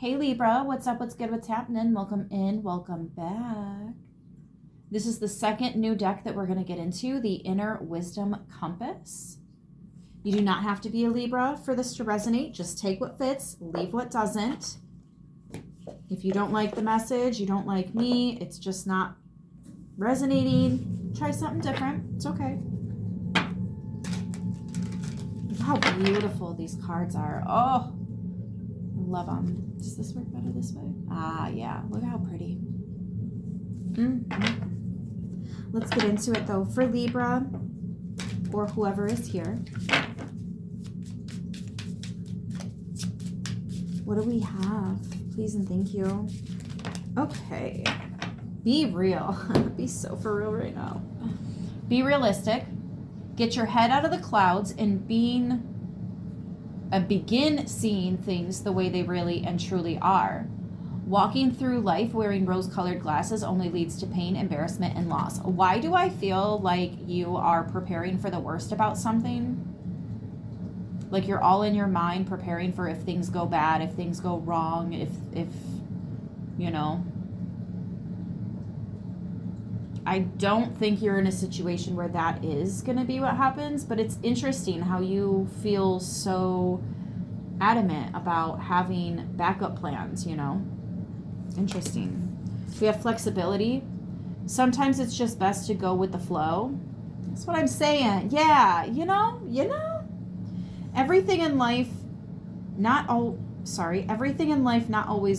Hey Libra, what's up? What's good? What's happening? Welcome in, welcome back. This is the second new deck that we're going to get into, the Inner Wisdom Compass. You do not have to be a Libra for this to resonate. Just take what fits, leave what doesn't. If you don't like the message, you don't like me, it's just not resonating, try something different. It's okay. Look how beautiful these cards are. Oh, I love them. Does this work better this way? Ah, yeah. Look how pretty. Let's get into it, though. For Libra, or whoever is here, what do we have? Please and thank you. Okay. Be real. Be so for real right now. Be realistic. Get your head out of the clouds and begin seeing things the way they really and truly are. Walking through life wearing rose-colored glasses only leads to pain, embarrassment, and loss. Why do I feel like you are preparing for the worst about something? Like you're all in your mind preparing for if things go bad, if things go wrong, if you know. I don't think you're in a situation where that is going to be what happens, but it's interesting how you feel so adamant about having backup plans, you know. Interesting. We have flexibility. Sometimes it's just best to go with the flow. That's what I'm saying. Yeah, you know. Everything in life not always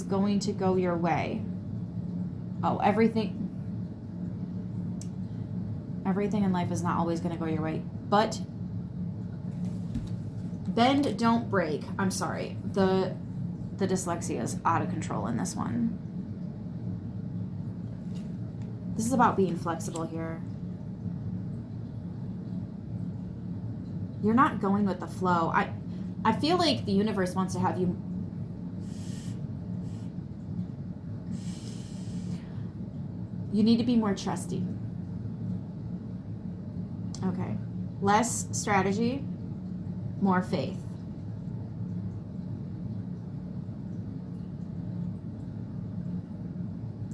going to go your way. Oh, everything in life is not always going to go your way. But bend, don't break. I'm sorry. The dyslexia is out of control in this one. This is about being flexible here. You're not going with the flow. I feel like the universe wants to have you need to be more trusting. Okay. Less strategy, more faith.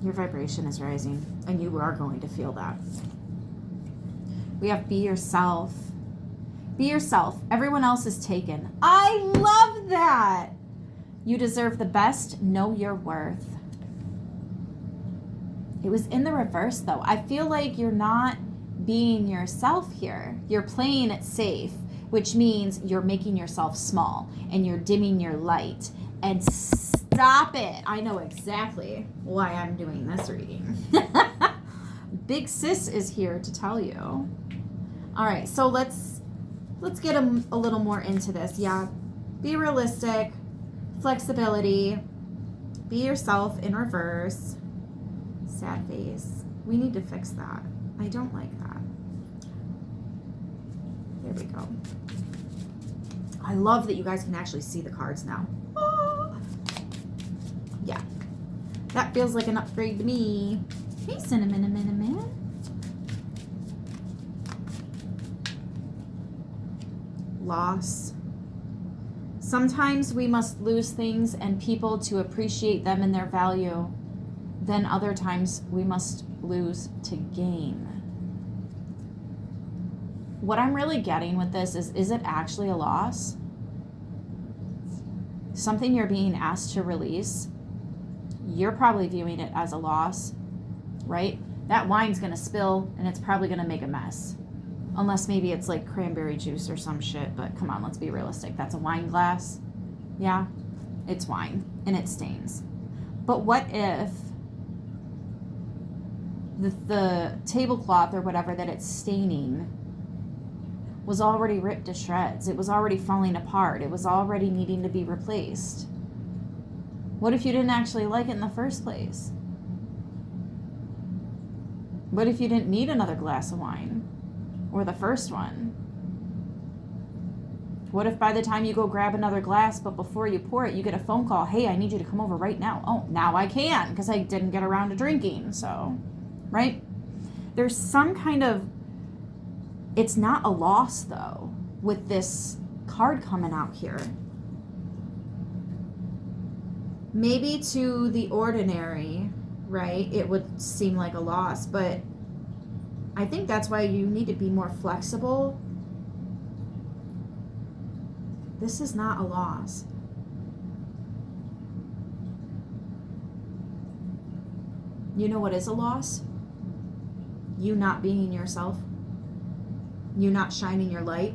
Your vibration is rising, and you are going to feel that. We have be yourself. Be yourself. Everyone else is taken. I love that. You deserve the best. Know your worth. It was in the reverse, though. I feel like you're not being yourself here. You're playing it safe, which means you're making yourself small and you're dimming your light. And stop it. I know exactly why I'm doing this reading. Big sis is here to tell you. All right, so let's get a little more into this. Yeah, be realistic, flexibility, be yourself in reverse. Sad face. We need to fix that. I don't like that. There we go. I love that you guys can actually see the cards now. Oh. Yeah. That feels like an upgrade to me. Hey, Cinnamon. Loss. Sometimes we must lose things and people to appreciate them and their value. Then other times we must lose to gain. What I'm really getting with this is it actually a loss? Something you're being asked to release, you're probably viewing it as a loss, right? That wine's gonna spill and it's probably gonna make a mess. Unless maybe it's like cranberry juice or some shit, but come on, let's be realistic. That's a wine glass. Yeah, it's wine and it stains. But what if the tablecloth or whatever that it's staining was already ripped to shreds? It was already falling apart. It was already needing to be replaced. What if you didn't actually like it in the first place? What if you didn't need another glass of wine? Or the first one? What if by the time you go grab another glass, but before you pour it, you get a phone call, hey, I need you to come over right now. Oh, now I can, because I didn't get around to drinking, so, right? There's some kind of, it's not a loss, though, with this card coming out here. maybe to the ordinary, right, it would seem like a loss, but I think that's why you need to be more flexible. This is not a loss. You know what is a loss? You not being yourself. You not shining your light.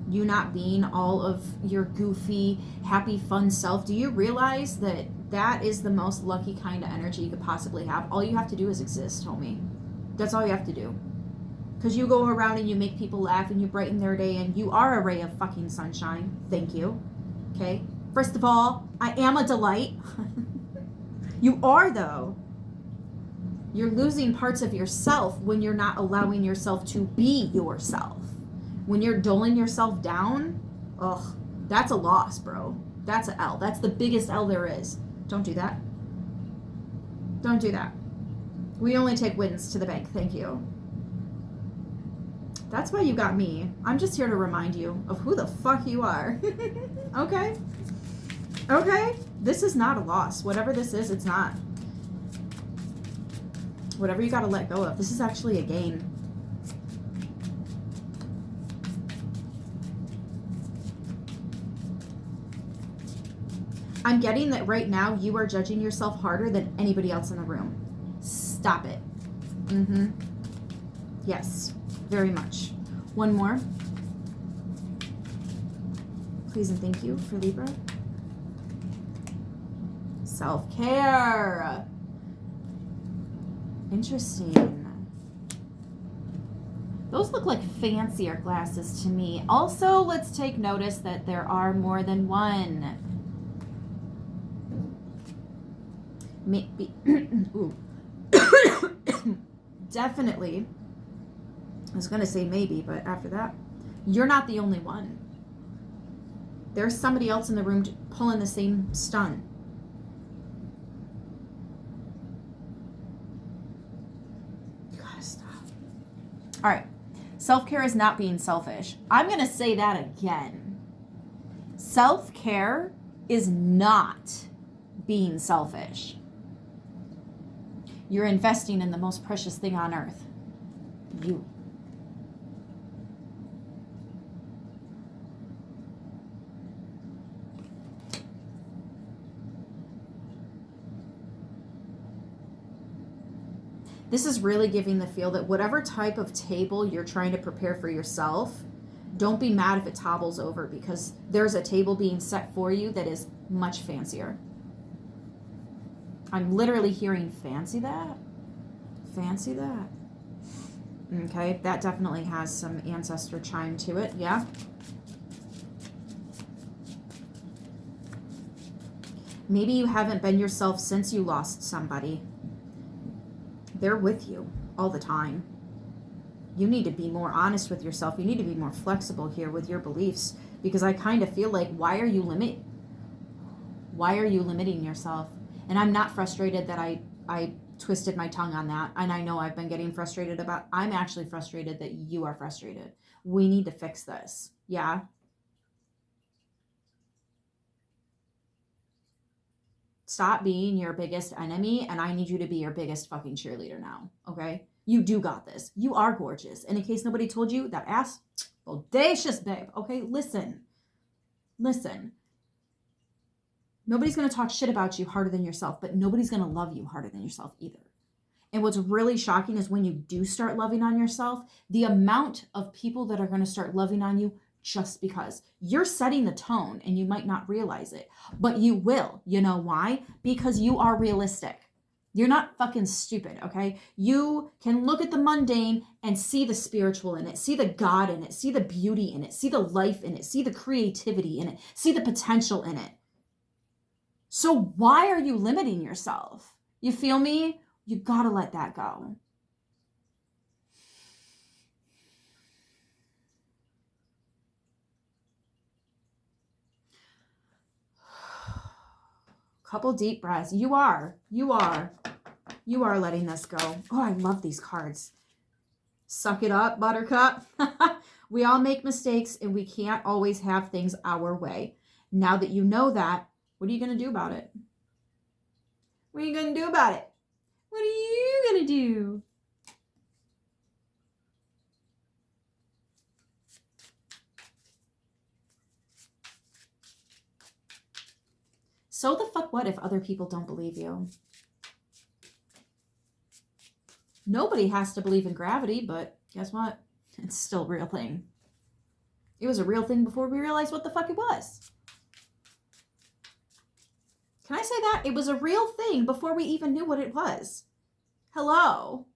You not being all of your goofy, happy, fun self. Do you realize that that is the most lucky kind of energy you could possibly have? All you have to do is exist, homie. That's all you have to do. Because you go around and you make people laugh and you brighten their day and you are a ray of fucking sunshine. Thank you. Okay? First of all, I am a delight. You are, though. You're losing parts of yourself when you're not allowing yourself to be yourself. When you're dulling yourself down, ugh, that's a loss, bro. That's an L. That's the biggest L there is. Don't do that. Don't do that. We only take wins to the bank. Thank you. That's why you got me. I'm just here to remind you of who the fuck you are. Okay? Okay? This is not a loss. Whatever this is, it's not. Whatever you got to let go of. This is actually a gain. I'm getting that right now you are judging yourself harder than anybody else in the room. Stop it. Yes, very much. One more. Please and thank you for Libra. Self-care. Interesting. Those look like fancier glasses to me. Also, let's take notice that there are more than one. Maybe. Ooh. Definitely. I was going to say maybe, but after that, you're not the only one. There's somebody else in the room pulling the same stunt. You gotta stop. All right. Self-care is not being selfish. I'm going to say that again. Self-care is not being selfish. You're investing in the most precious thing on earth. You. This is really giving the feel that whatever type of table you're trying to prepare for yourself, don't be mad if it topples over, because there's a table being set for you that is much fancier. I'm literally hearing fancy that. Fancy that. Okay, that definitely has some ancestor chime to it, yeah. Maybe you haven't been yourself since you lost somebody. They're with you all the time. You need to be more honest with yourself. You need to be more flexible here with your beliefs, because I kind of feel like, why are you limiting yourself? And I'm not frustrated that I twisted my tongue on that. And I know I've been getting frustrated about, I'm actually frustrated that you are frustrated. We need to fix this. Yeah. Stop being your biggest enemy, and I need you to be your biggest fucking cheerleader now, okay? You do got this. You are gorgeous. And in case nobody told you, that ass, audacious, babe, okay? Listen. Nobody's going to talk shit about you harder than yourself, but nobody's going to love you harder than yourself either. And what's really shocking is when you do start loving on yourself, the amount of people that are going to start loving on you just because you're setting the tone, and you might not realize it, but you will. You know why? Because you are realistic. You're not fucking stupid, okay? You can look at the mundane and see the spiritual in it, see the God in it, see the beauty in it, see the life in it, see the creativity in it, see the potential in it. So why are you limiting yourself? You feel me? You gotta let that go. Couple deep breaths. You are letting this go. Oh, I love these cards. Suck it up, buttercup. We all make mistakes, and we can't always have things our way. Now that you know that, What are you going to do about it? What are you going to do about it? What are you going to do? So the fuck what if other people don't believe you? Nobody has to believe in gravity, but guess what? It's still a real thing. It was a real thing before we realized what the fuck it was. Can I say that? It was a real thing before we even knew what it was. Hello.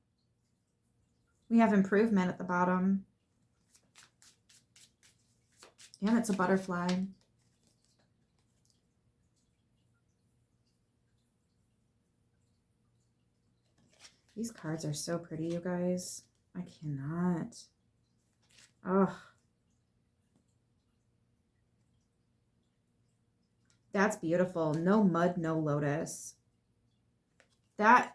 We have improvement at the bottom. And it's a butterfly. These cards are so pretty, you guys. I cannot. Ugh. That's beautiful. No mud, no lotus. That,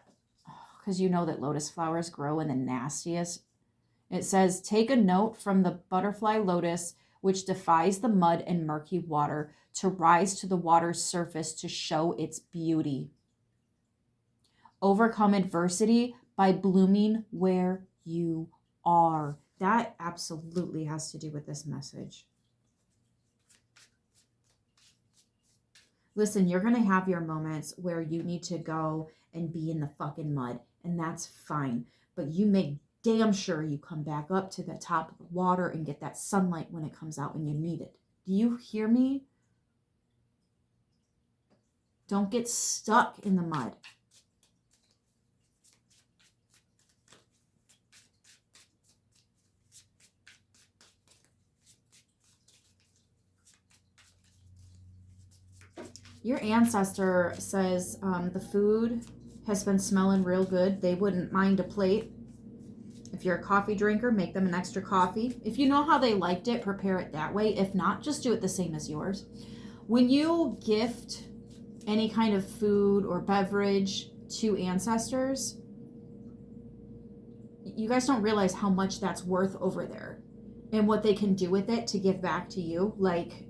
because you know that lotus flowers grow in the nastiest. It says, take a note from the butterfly lotus, which defies the mud and murky water to rise to the water's surface to show its beauty. Overcome adversity by blooming where you are. That absolutely has to do with this message. Listen, you're going to have your moments where you need to go and be in the fucking mud, and that's fine. But you make damn sure you come back up to the top of the water and get that sunlight when it comes out when you need it. Do you hear me? Don't get stuck in the mud. Your ancestor says the food has been smelling real good. They wouldn't mind a plate. If you're a coffee drinker, make them an extra coffee. If you know how they liked it, prepare it that way. If not, just do it the same as yours. When you gift any kind of food or beverage to ancestors, you guys don't realize how much that's worth over there and what they can do with it to give back to you. Like,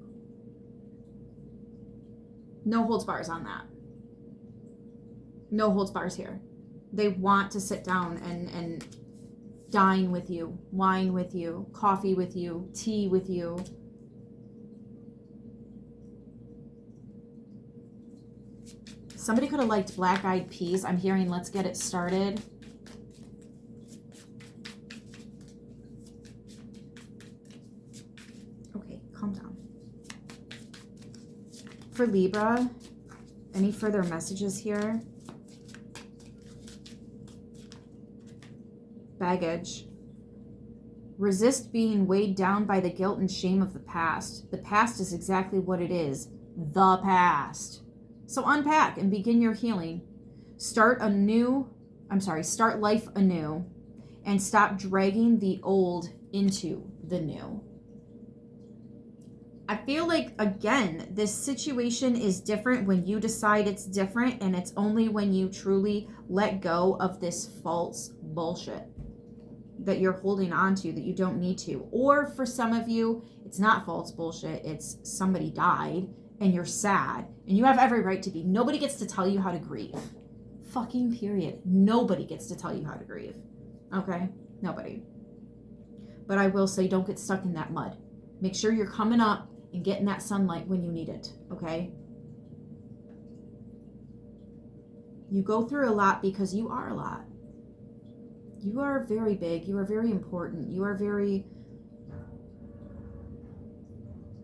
no holds bars on that. No holds bars here. They want to sit down and dine with you, wine with you, coffee with you, tea with you. Somebody could have liked Black Eyed Peas. I'm hearing let's get it started. Okay, calm down. For Libra, any further messages here? Baggage. Resist being weighed down by the guilt and shame of the past. The past is exactly what it is. The past. So unpack and begin your healing. Start life anew and stop dragging the old into the new. I feel like, again, this situation is different when you decide it's different, and it's only when you truly let go of this false bullshit that you're holding on to that you don't need to. Or for some of you, it's not false bullshit. It's somebody died and you're sad and you have every right to be. Nobody gets to tell you how to grieve. Fucking period. Nobody gets to tell you how to grieve. Okay? Nobody. But I will say, don't get stuck in that mud. Make sure you're coming up and getting that sunlight when you need it. Okay? You go through a lot because you are a lot. You are very big. You are very important. You are very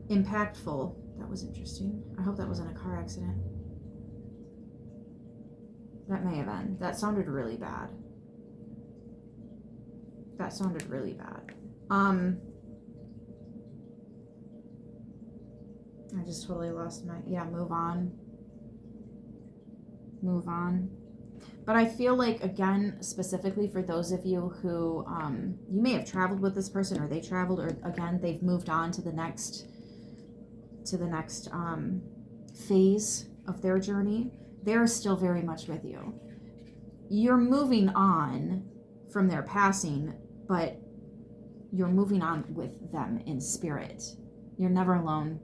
impactful. That was interesting. I hope that wasn't a car accident. That may have been. That sounded really bad. That sounded really bad. I just totally lost my... Yeah, move on. Move on. But I feel like, again, specifically for those of you who, you may have traveled with this person, or they traveled, or again, they've moved on to the next phase of their journey. They're still very much with you. You're moving on from their passing, but you're moving on with them in spirit. You're never alone.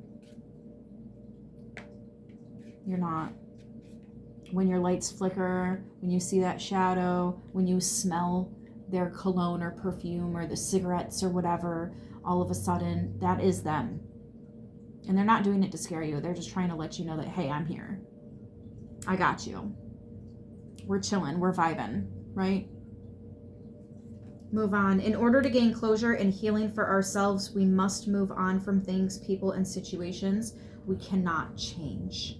You're not. When your lights flicker, when you see that shadow, when you smell their cologne or perfume or the cigarettes or whatever, all of a sudden, that is them. And they're not doing it to scare you. They're just trying to let you know that, hey, I'm here. I got you. We're chilling. We're vibing, right? Move on. In order to gain closure and healing for ourselves, we must move on from things, people, and situations we cannot change.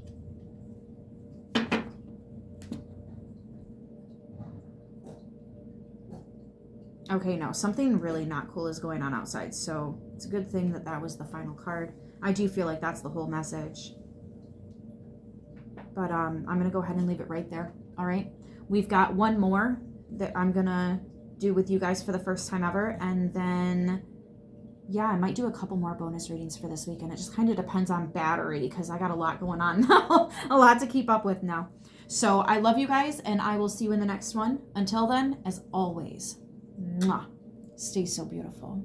Okay, no, something really not cool is going on outside, so it's a good thing that that was the final card. I do feel like that's the whole message. But I'm going to go ahead and leave it right there, all right? We've got one more that I'm going to do with you guys for the first time ever, and then, yeah, I might do a couple more bonus readings for this weekend. It just kind of depends on battery because I got a lot going on now, a lot to keep up with now. So I love you guys, and I will see you in the next one. Until then, as always, mwah, stay so beautiful.